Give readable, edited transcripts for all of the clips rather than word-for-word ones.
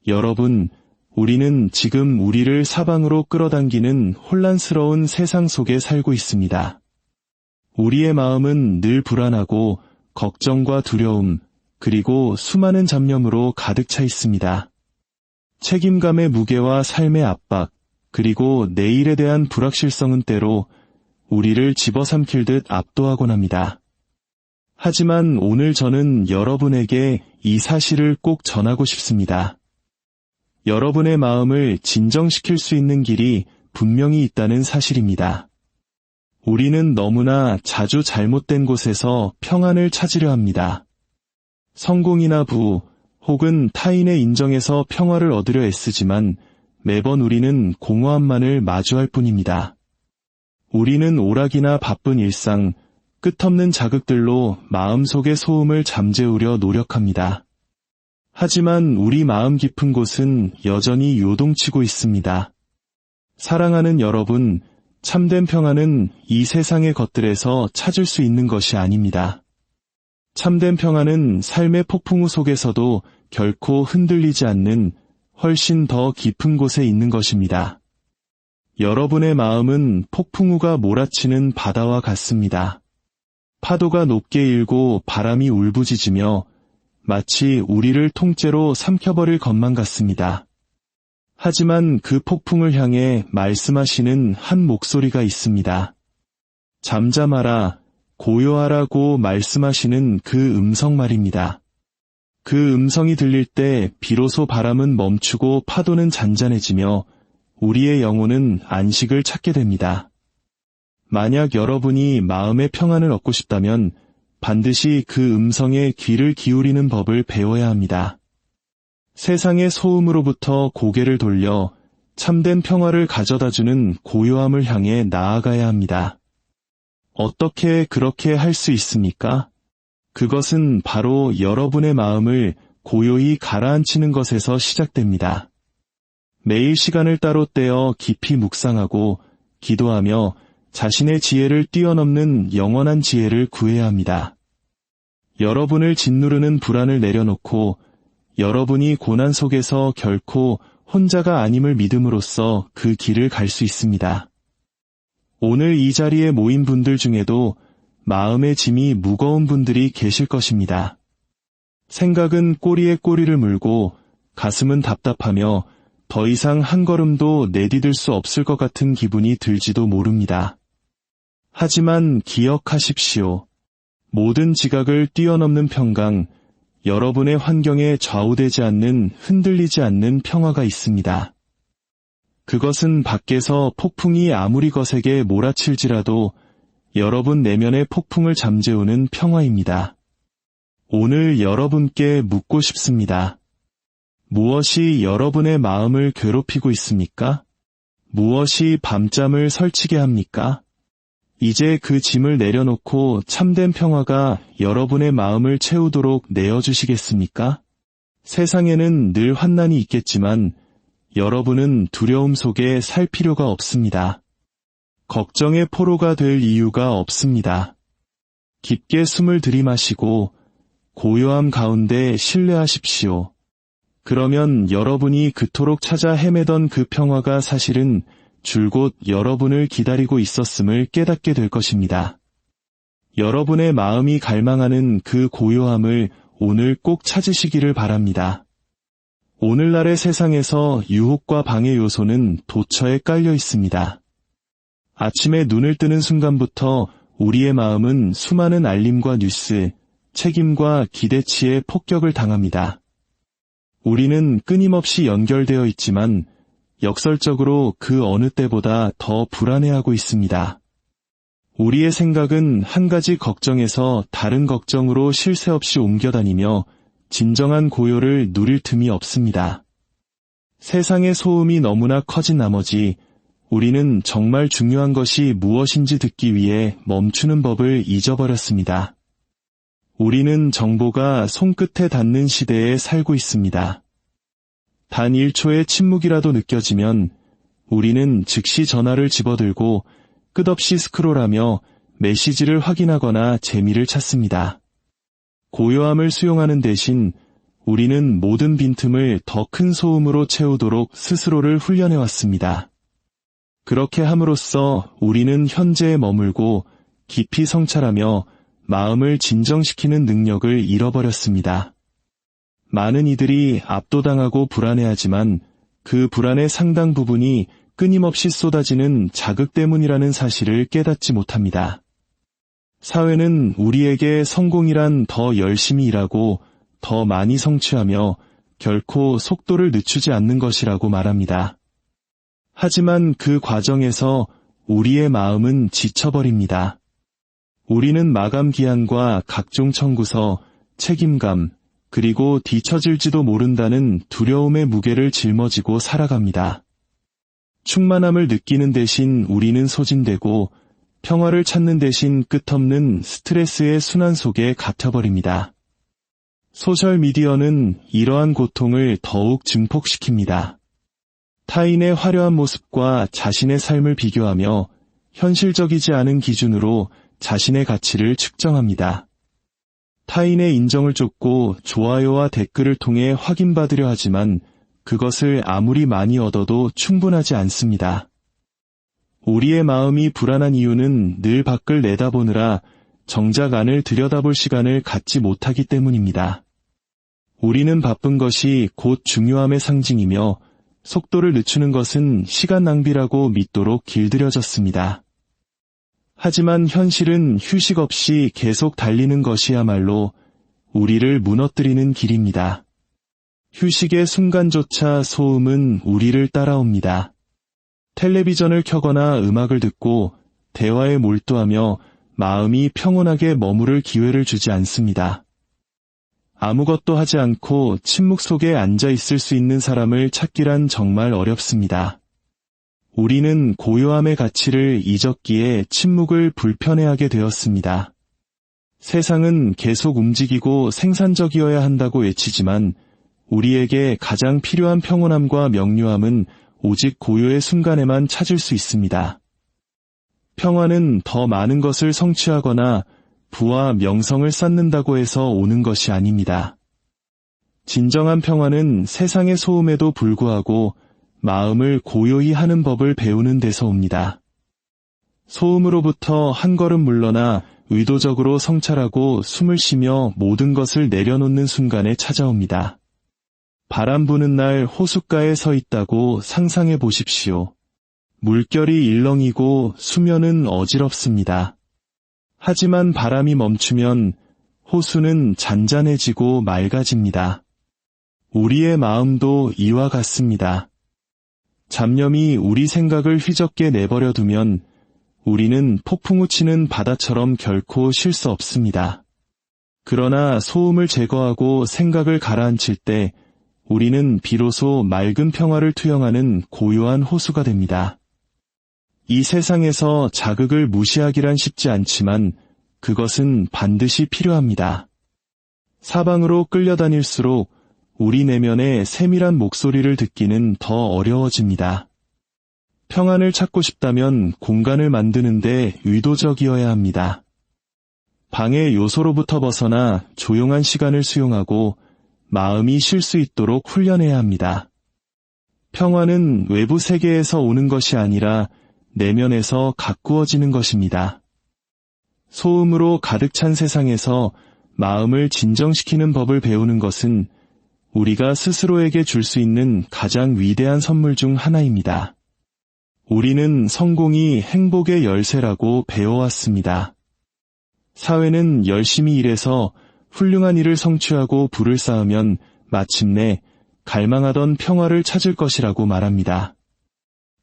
여러분, 우리는 지금 우리를 사방으로 끌어당기는 혼란스러운 세상 속에 살고 있습니다. 우리의 마음은 늘 불안하고 걱정과 두려움, 그리고 수많은 잡념으로 가득 차 있습니다. 책임감의 무게와 삶의 압박, 그리고 내일에 대한 불확실성은 때로 우리를 집어삼킬 듯 압도하곤 합니다. 하지만 오늘 저는 여러분에게 이 사실을 꼭 전하고 싶습니다. 여러분의 마음을 진정시킬 수 있는 길이 분명히 있다는 사실입니다. 우리는 너무나 자주 잘못된 곳에서 평안을 찾으려 합니다. 성공이나 부, 혹은 타인의 인정에서 평화를 얻으려 애쓰지만 매번 우리는 공허함만을 마주할 뿐입니다. 우리는 오락이나 바쁜 일상, 끝없는 자극들로 마음속의 소음을 잠재우려 노력합니다. 하지만 우리 마음 깊은 곳은 여전히 요동치고 있습니다. 사랑하는 여러분, 참된 평안은 이 세상의 것들에서 찾을 수 있는 것이 아닙니다. 참된 평안은 삶의 폭풍우 속에서도 결코 흔들리지 않는 훨씬 더 깊은 곳에 있는 것입니다. 여러분의 마음은 폭풍우가 몰아치는 바다와 같습니다. 파도가 높게 일고 바람이 울부짖으며 마치 우리를 통째로 삼켜버릴 것만 같습니다. 하지만 그 폭풍을 향해 말씀하시는 한 목소리가 있습니다. 잠잠하라, 고요하라고 말씀하시는 그 음성 말입니다. 그 음성이 들릴 때 비로소 바람은 멈추고 파도는 잔잔해지며 우리의 영혼은 안식을 찾게 됩니다. 만약 여러분이 마음의 평안을 얻고 싶다면 반드시 그 음성에 귀를 기울이는 법을 배워야 합니다. 세상의 소음으로부터 고개를 돌려 참된 평화를 가져다주는 고요함을 향해 나아가야 합니다. 어떻게 그렇게 할 수 있습니까? 그것은 바로 여러분의 마음을 고요히 가라앉히는 것에서 시작됩니다. 매일 시간을 따로 떼어 깊이 묵상하고 기도하며 자신의 지혜를 뛰어넘는 영원한 지혜를 구해야 합니다. 여러분을 짓누르는 불안을 내려놓고 여러분이 고난 속에서 결코 혼자가 아님을 믿음으로써 그 길을 갈 수 있습니다. 오늘 이 자리에 모인 분들 중에도 마음의 짐이 무거운 분들이 계실 것입니다. 생각은 꼬리에 꼬리를 물고 가슴은 답답하며 더 이상 한 걸음도 내디딜 수 없을 것 같은 기분이 들지도 모릅니다. 하지만 기억하십시오. 모든 지각을 뛰어넘는 평강, 여러분의 환경에 좌우되지 않는 흔들리지 않는 평화가 있습니다. 그것은 밖에서 폭풍이 아무리 거세게 몰아칠지라도 여러분 내면의 폭풍을 잠재우는 평화입니다. 오늘 여러분께 묻고 싶습니다. 무엇이 여러분의 마음을 괴롭히고 있습니까? 무엇이 밤잠을 설치게 합니까? 이제 그 짐을 내려놓고 참된 평화가 여러분의 마음을 채우도록 내어주시겠습니까? 세상에는 늘 환난이 있겠지만 여러분은 두려움 속에 살 필요가 없습니다. 걱정의 포로가 될 이유가 없습니다. 깊게 숨을 들이마시고 고요함 가운데 신뢰하십시오. 그러면 여러분이 그토록 찾아 헤매던 그 평화가 사실은 줄곧 여러분을 기다리고 있었음을 깨닫게 될 것입니다. 여러분의 마음이 갈망하는 그 고요함을 오늘 꼭 찾으시기를 바랍니다. 오늘날의 세상에서 유혹과 방해 요소는 도처에 깔려 있습니다. 아침에 눈을 뜨는 순간부터 우리의 마음은 수많은 알림과 뉴스, 책임과 기대치에 폭격을 당합니다. 우리는 끊임없이 연결되어 있지만 역설적으로 그 어느 때보다 더 불안해하고 있습니다. 우리의 생각은 한 가지 걱정에서 다른 걱정으로 쉴 새 없이 옮겨다니며 진정한 고요를 누릴 틈이 없습니다. 세상의 소음이 너무나 커진 나머지 우리는 정말 중요한 것이 무엇인지 듣기 위해 멈추는 법을 잊어버렸습니다. 우리는 정보가 손끝에 닿는 시대에 살고 있습니다. 단 1초의 침묵이라도 느껴지면 우리는 즉시 전화를 집어들고 끝없이 스크롤하며 메시지를 확인하거나 재미를 찾습니다. 고요함을 수용하는 대신 우리는 모든 빈틈을 더 큰 소음으로 채우도록 스스로를 훈련해왔습니다. 그렇게 함으로써 우리는 현재에 머물고 깊이 성찰하며 마음을 진정시키는 능력을 잃어버렸습니다. 많은 이들이 압도당하고 불안해하지만 그 불안의 상당 부분이 끊임없이 쏟아지는 자극 때문이라는 사실을 깨닫지 못합니다. 사회는 우리에게 성공이란 더 열심히 일하고 더 많이 성취하며 결코 속도를 늦추지 않는 것이라고 말합니다. 하지만 그 과정에서 우리의 마음은 지쳐버립니다. 우리는 마감 기한과 각종 청구서, 책임감, 그리고 뒤처질지도 모른다는 두려움의 무게를 짊어지고 살아갑니다. 충만함을 느끼는 대신 우리는 소진되고 평화를 찾는 대신 끝없는 스트레스의 순환 속에 갇혀버립니다. 소셜미디어는 이러한 고통을 더욱 증폭시킵니다. 타인의 화려한 모습과 자신의 삶을 비교하며 현실적이지 않은 기준으로 자신의 가치를 측정합니다. 타인의 인정을 쫓고 좋아요와 댓글을 통해 확인받으려 하지만 그것을 아무리 많이 얻어도 충분하지 않습니다. 우리의 마음이 불안한 이유는 늘 밖을 내다보느라 정작 안을 들여다볼 시간을 갖지 못하기 때문입니다. 우리는 바쁜 것이 곧 중요함의 상징이며 속도를 늦추는 것은 시간 낭비라고 믿도록 길들여졌습니다. 하지만 현실은 휴식 없이 계속 달리는 것이야말로 우리를 무너뜨리는 길입니다. 휴식의 순간조차 소음은 우리를 따라옵니다. 텔레비전을 켜거나 음악을 듣고 대화에 몰두하며 마음이 평온하게 머무를 기회를 주지 않습니다. 아무것도 하지 않고 침묵 속에 앉아 있을 수 있는 사람을 찾기란 정말 어렵습니다. 우리는 고요함의 가치를 잊었기에 침묵을 불편해하게 되었습니다. 세상은 계속 움직이고 생산적이어야 한다고 외치지만 우리에게 가장 필요한 평온함과 명료함은 오직 고요의 순간에만 찾을 수 있습니다. 평화는 더 많은 것을 성취하거나 부와 명성을 쌓는다고 해서 오는 것이 아닙니다. 진정한 평화는 세상의 소음에도 불구하고 마음을 고요히 하는 법을 배우는 데서 옵니다. 소음으로부터 한 걸음 물러나 의도적으로 성찰하고 숨을 쉬며 모든 것을 내려놓는 순간에 찾아옵니다. 바람 부는 날 호숫가에 서 있다고 상상해 보십시오. 물결이 일렁이고 수면은 어지럽습니다. 하지만 바람이 멈추면 호수는 잔잔해지고 맑아집니다. 우리의 마음도 이와 같습니다. 잡념이 우리 생각을 휘젓게 내버려 두면 우리는 폭풍우 치는 바다처럼 결코 쉴 수 없습니다. 그러나 소음을 제거하고 생각을 가라앉힐 때 우리는 비로소 맑은 평화를 투영하는 고요한 호수가 됩니다. 이 세상에서 자극을 무시하기란 쉽지 않지만 그것은 반드시 필요합니다. 사방으로 끌려다닐수록 우리 내면의 세밀한 목소리를 듣기는 더 어려워집니다. 평안을 찾고 싶다면 공간을 만드는데 의도적이어야 합니다. 방해 요소로부터 벗어나 조용한 시간을 수용하고 마음이 쉴 수 있도록 훈련해야 합니다. 평화는 외부 세계에서 오는 것이 아니라 내면에서 가꾸어지는 것입니다. 소음으로 가득 찬 세상에서 마음을 진정시키는 법을 배우는 것은 우리가 스스로에게 줄 수 있는 가장 위대한 선물 중 하나입니다. 우리는 성공이 행복의 열쇠라고 배워왔습니다. 사회는 열심히 일해서 훌륭한 일을 성취하고 부를 쌓으면 마침내 갈망하던 평화를 찾을 것이라고 말합니다.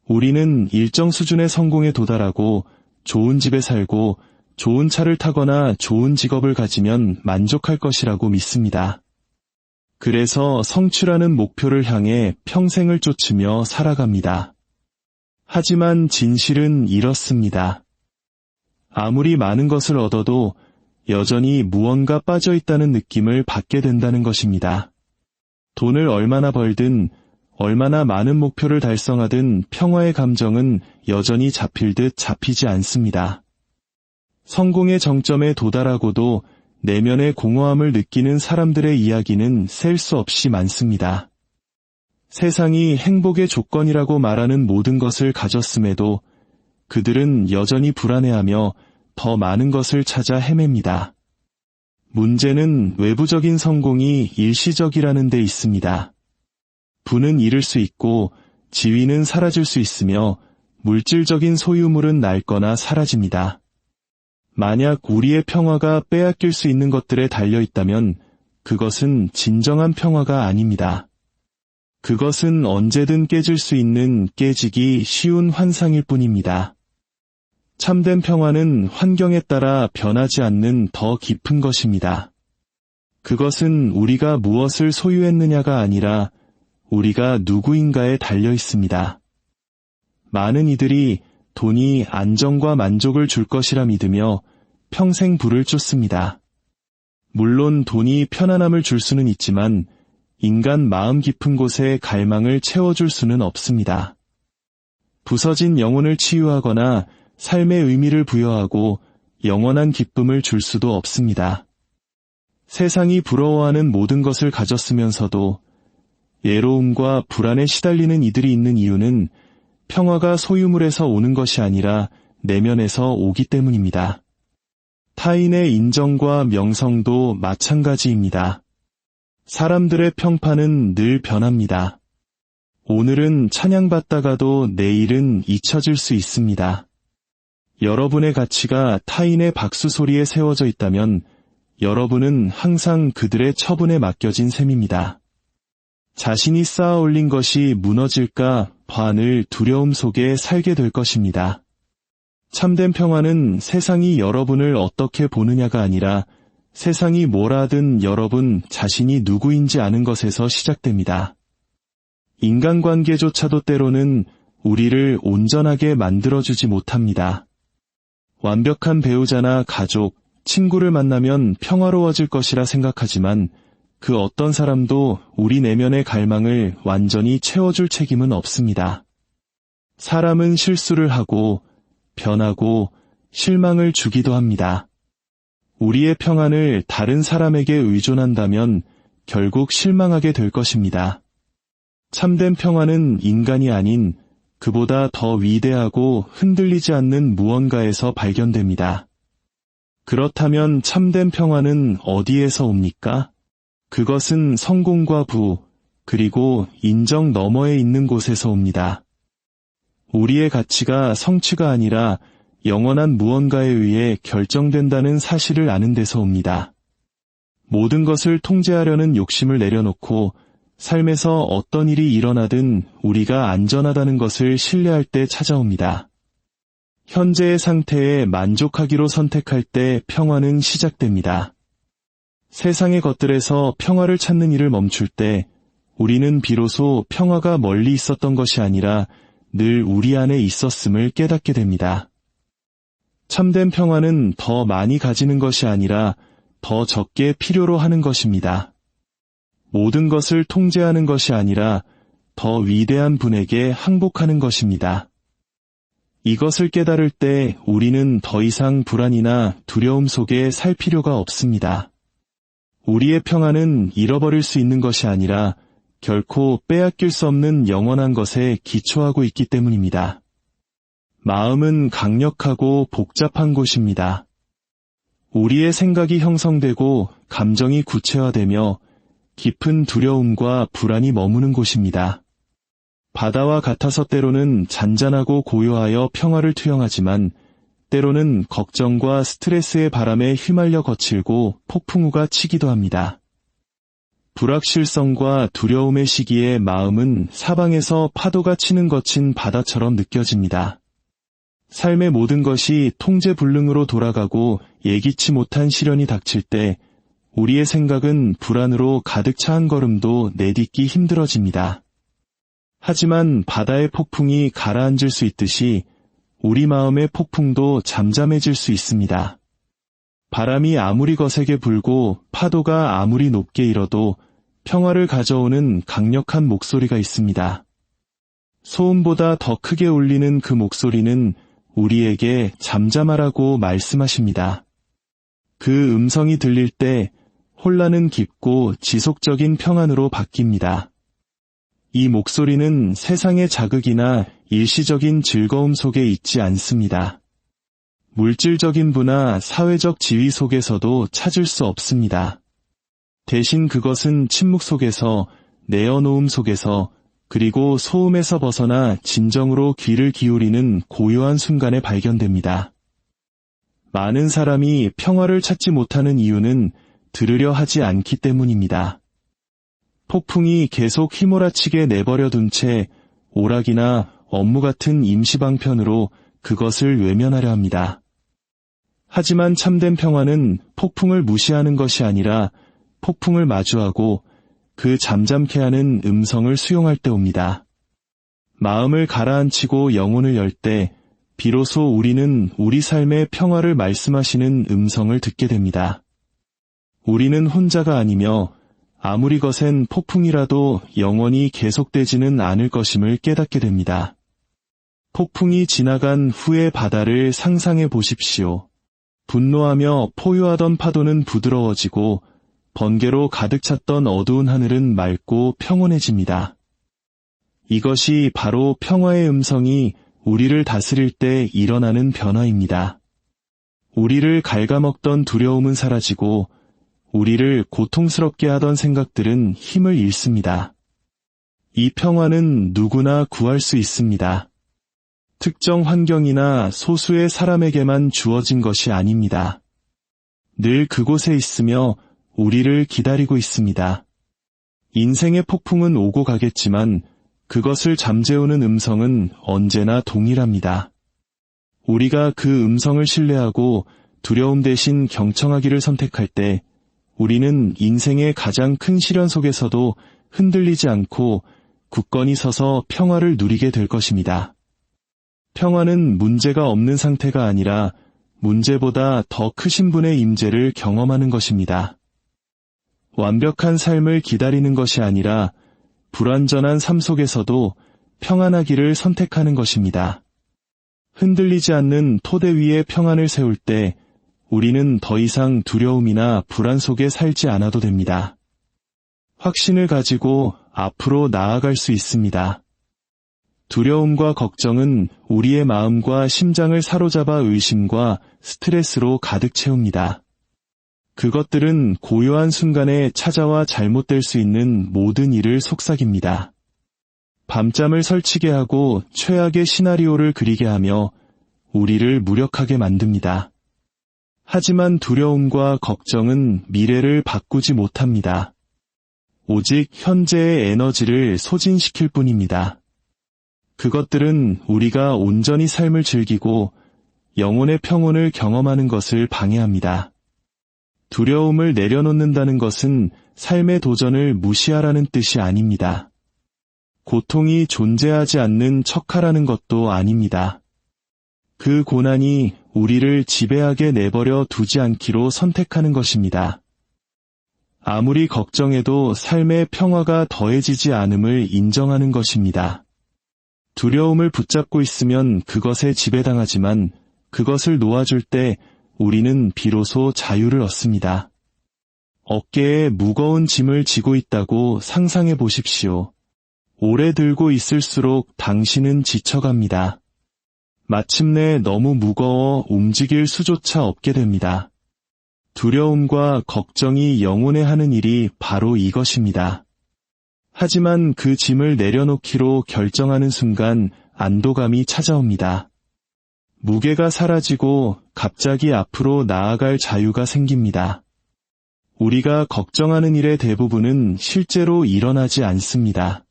우리는 일정 수준의 성공에 도달하고 좋은 집에 살고 좋은 차를 타거나 좋은 직업을 가지면 만족할 것이라고 믿습니다. 그래서 성취라는 목표를 향해 평생을 쫓으며 살아갑니다. 하지만 진실은 이렇습니다. 아무리 많은 것을 얻어도 여전히 무언가 빠져있다는 느낌을 받게 된다는 것입니다. 돈을 얼마나 벌든 얼마나 많은 목표를 달성하든 평화의 감정은 여전히 잡힐 듯 잡히지 않습니다. 성공의 정점에 도달하고도 내면의 공허함을 느끼는 사람들의 이야기는 셀 수 없이 많습니다. 세상이 행복의 조건이라고 말하는 모든 것을 가졌음에도 그들은 여전히 불안해하며 더 많은 것을 찾아 헤맵니다. 문제는 외부적인 성공이 일시적이라는 데 있습니다. 부는 잃을 수 있고 지위는 사라질 수 있으며 물질적인 소유물은 낡거나 사라집니다. 만약 우리의 평화가 빼앗길 수 있는 것들에 달려있다면 그것은 진정한 평화가 아닙니다. 그것은 언제든 깨질 수 있는 깨지기 쉬운 환상일 뿐입니다. 참된 평화는 환경에 따라 변하지 않는 더 깊은 것입니다. 그것은 우리가 무엇을 소유했느냐가 아니라 우리가 누구인가에 달려 있습니다. 많은 이들이 돈이 안정과 만족을 줄 것이라 믿으며 평생 부를 쫓습니다. 물론 돈이 편안함을 줄 수는 있지만 인간 마음 깊은 곳에 갈망을 채워줄 수는 없습니다. 부서진 영혼을 치유하거나 삶의 의미를 부여하고 영원한 기쁨을 줄 수도 없습니다. 세상이 부러워하는 모든 것을 가졌으면서도 외로움과 불안에 시달리는 이들이 있는 이유는 평화가 소유물에서 오는 것이 아니라 내면에서 오기 때문입니다. 타인의 인정과 명성도 마찬가지입니다. 사람들의 평판은 늘 변합니다. 오늘은 찬양받다가도 내일은 잊혀질 수 있습니다. 여러분의 가치가 타인의 박수 소리에 세워져 있다면 여러분은 항상 그들의 처분에 맡겨진 셈입니다. 자신이 쌓아 올린 것이 무너질까 봐 늘 두려움 속에 살게 될 것입니다. 참된 평화는 세상이 여러분을 어떻게 보느냐가 아니라 세상이 뭐라 하든 여러분 자신이 누구인지 아는 것에서 시작됩니다. 인간관계조차도 때로는 우리를 온전하게 만들어주지 못합니다. 완벽한 배우자나 가족, 친구를 만나면 평화로워질 것이라 생각하지만 그 어떤 사람도 우리 내면의 갈망을 완전히 채워줄 책임은 없습니다. 사람은 실수를 하고 변하고 실망을 주기도 합니다. 우리의 평안을 다른 사람에게 의존한다면 결국 실망하게 될 것입니다. 참된 평안은 인간이 아닌 그보다 더 위대하고 흔들리지 않는 무언가에서 발견됩니다. 그렇다면 참된 평안은 어디에서 옵니까? 그것은 성공과 부, 그리고 인정 너머에 있는 곳에서 옵니다. 우리의 가치가 성취가 아니라 영원한 무언가에 의해 결정된다는 사실을 아는 데서 옵니다. 모든 것을 통제하려는 욕심을 내려놓고 삶에서 어떤 일이 일어나든 우리가 안전하다는 것을 신뢰할 때 찾아옵니다. 현재의 상태에 만족하기로 선택할 때 평화는 시작됩니다. 세상의 것들에서 평화를 찾는 일을 멈출 때 우리는 비로소 평화가 멀리 있었던 것이 아니라 늘 우리 안에 있었음을 깨닫게 됩니다. 참된 평화는 더 많이 가지는 것이 아니라 더 적게 필요로 하는 것입니다. 모든 것을 통제하는 것이 아니라 더 위대한 분에게 항복하는 것입니다. 이것을 깨달을 때 우리는 더 이상 불안이나 두려움 속에 살 필요가 없습니다. 우리의 평안은 잃어버릴 수 있는 것이 아니라 결코 빼앗길 수 없는 영원한 것에 기초하고 있기 때문입니다. 마음은 강력하고 복잡한 곳입니다. 우리의 생각이 형성되고 감정이 구체화되며 깊은 두려움과 불안이 머무는 곳입니다. 바다와 같아서 때로는 잔잔하고 고요하여 평화를 투영하지만 때로는 걱정과 스트레스의 바람에 휘말려 거칠고 폭풍우가 치기도 합니다. 불확실성과 두려움의 시기에 마음은 사방에서 파도가 치는 거친 바다처럼 느껴집니다. 삶의 모든 것이 통제불능으로 돌아가고 예기치 못한 시련이 닥칠 때 우리의 생각은 불안으로 가득 차 한 걸음도 내딛기 힘들어집니다. 하지만 바다의 폭풍이 가라앉을 수 있듯이 우리 마음의 폭풍도 잠잠해질 수 있습니다. 바람이 아무리 거세게 불고 파도가 아무리 높게 일어도 평화를 가져오는 강력한 목소리가 있습니다. 소음보다 더 크게 울리는 그 목소리는 우리에게 잠잠하라고 말씀하십니다. 그 음성이 들릴 때 혼란은 깊고 지속적인 평안으로 바뀝니다. 이 목소리는 세상의 자극이나 일시적인 즐거움 속에 있지 않습니다. 물질적인 부나 사회적 지위 속에서도 찾을 수 없습니다. 대신 그것은 침묵 속에서, 내어놓음 속에서, 그리고 소음에서 벗어나 진정으로 귀를 기울이는 고요한 순간에 발견됩니다. 많은 사람이 평화를 찾지 못하는 이유는 들으려 하지 않기 때문입니다. 폭풍이 계속 휘몰아치게 내버려 둔 채 오락이나 업무 같은 임시방편으로 그것을 외면하려 합니다. 하지만 참된 평화는 폭풍을 무시하는 것이 아니라 폭풍을 마주하고 그 잠잠케 하는 음성을 수용할 때 옵니다. 마음을 가라앉히고 영혼을 열 때 비로소 우리는 우리 삶의 평화를 말씀하시는 음성을 듣게 됩니다. 우리는 혼자가 아니며 아무리 거센 폭풍이라도 영원히 계속되지는 않을 것임을 깨닫게 됩니다. 폭풍이 지나간 후의 바다를 상상해 보십시오. 분노하며 포효하던 파도는 부드러워지고 번개로 가득 찼던 어두운 하늘은 맑고 평온해집니다. 이것이 바로 평화의 음성이 우리를 다스릴 때 일어나는 변화입니다. 우리를 갉아먹던 두려움은 사라지고 우리를 고통스럽게 하던 생각들은 힘을 잃습니다. 이 평화는 누구나 구할 수 있습니다. 특정 환경이나 소수의 사람에게만 주어진 것이 아닙니다. 늘 그곳에 있으며 우리를 기다리고 있습니다. 인생의 폭풍은 오고 가겠지만 그것을 잠재우는 음성은 언제나 동일합니다. 우리가 그 음성을 신뢰하고 두려움 대신 경청하기를 선택할 때 우리는 인생의 가장 큰 시련 속에서도 흔들리지 않고 굳건히 서서 평화를 누리게 될 것입니다. 평화는 문제가 없는 상태가 아니라 문제보다 더 크신 분의 임재를 경험하는 것입니다. 완벽한 삶을 기다리는 것이 아니라 불완전한 삶 속에서도 평안하기를 선택하는 것입니다. 흔들리지 않는 토대 위에 평안을 세울 때 우리는 더 이상 두려움이나 불안 속에 살지 않아도 됩니다. 확신을 가지고 앞으로 나아갈 수 있습니다. 두려움과 걱정은 우리의 마음과 심장을 사로잡아 의심과 스트레스로 가득 채웁니다. 그것들은 고요한 순간에 찾아와 잘못될 수 있는 모든 일을 속삭입니다. 밤잠을 설치게 하고 최악의 시나리오를 그리게 하며 우리를 무력하게 만듭니다. 하지만 두려움과 걱정은 미래를 바꾸지 못합니다. 오직 현재의 에너지를 소진시킬 뿐입니다. 그것들은 우리가 온전히 삶을 즐기고 영혼의 평온을 경험하는 것을 방해합니다. 두려움을 내려놓는다는 것은 삶의 도전을 무시하라는 뜻이 아닙니다. 고통이 존재하지 않는 척하라는 것도 아닙니다. 그 고난이 우리를 지배하게 내버려 두지 않기로 선택하는 것입니다. 아무리 걱정해도 삶의 평화가 더해지지 않음을 인정하는 것입니다. 두려움을 붙잡고 있으면 그것에 지배당하지만 그것을 놓아줄 때 우리는 비로소 자유를 얻습니다. 어깨에 무거운 짐을 지고 있다고 상상해 보십시오. 오래 들고 있을수록 당신은 지쳐갑니다. 마침내 너무 무거워 움직일 수조차 없게 됩니다. 두려움과 걱정이 영혼에 하는 일이 바로 이것입니다. 하지만 그 짐을 내려놓기로 결정하는 순간 안도감이 찾아옵니다. 무게가 사라지고 갑자기 앞으로 나아갈 자유가 생깁니다. 우리가 걱정하는 일의 대부분은 실제로 일어나지 않습니다.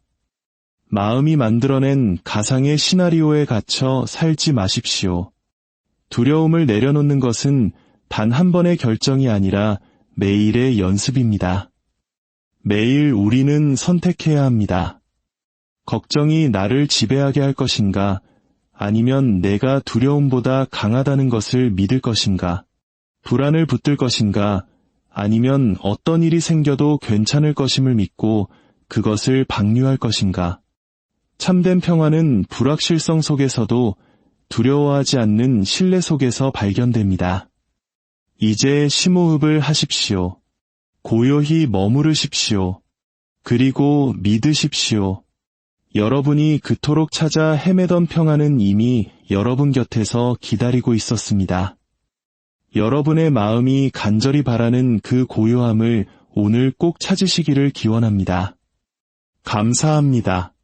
마음이 만들어낸 가상의 시나리오에 갇혀 살지 마십시오. 두려움을 내려놓는 것은 단 한 번의 결정이 아니라 매일의 연습입니다. 매일 우리는 선택해야 합니다. 걱정이 나를 지배하게 할 것인가, 아니면 내가 두려움보다 강하다는 것을 믿을 것인가, 불안을 붙들 것인가, 아니면 어떤 일이 생겨도 괜찮을 것임을 믿고 그것을 방류할 것인가. 참된 평화는 불확실성 속에서도 두려워하지 않는 신뢰 속에서 발견됩니다. 이제 심호흡을 하십시오. 고요히 머무르십시오. 그리고 믿으십시오. 여러분이 그토록 찾아 헤매던 평안은 이미 여러분 곁에서 기다리고 있었습니다. 여러분의 마음이 간절히 바라는 그 고요함을 오늘 꼭 찾으시기를 기원합니다. 감사합니다.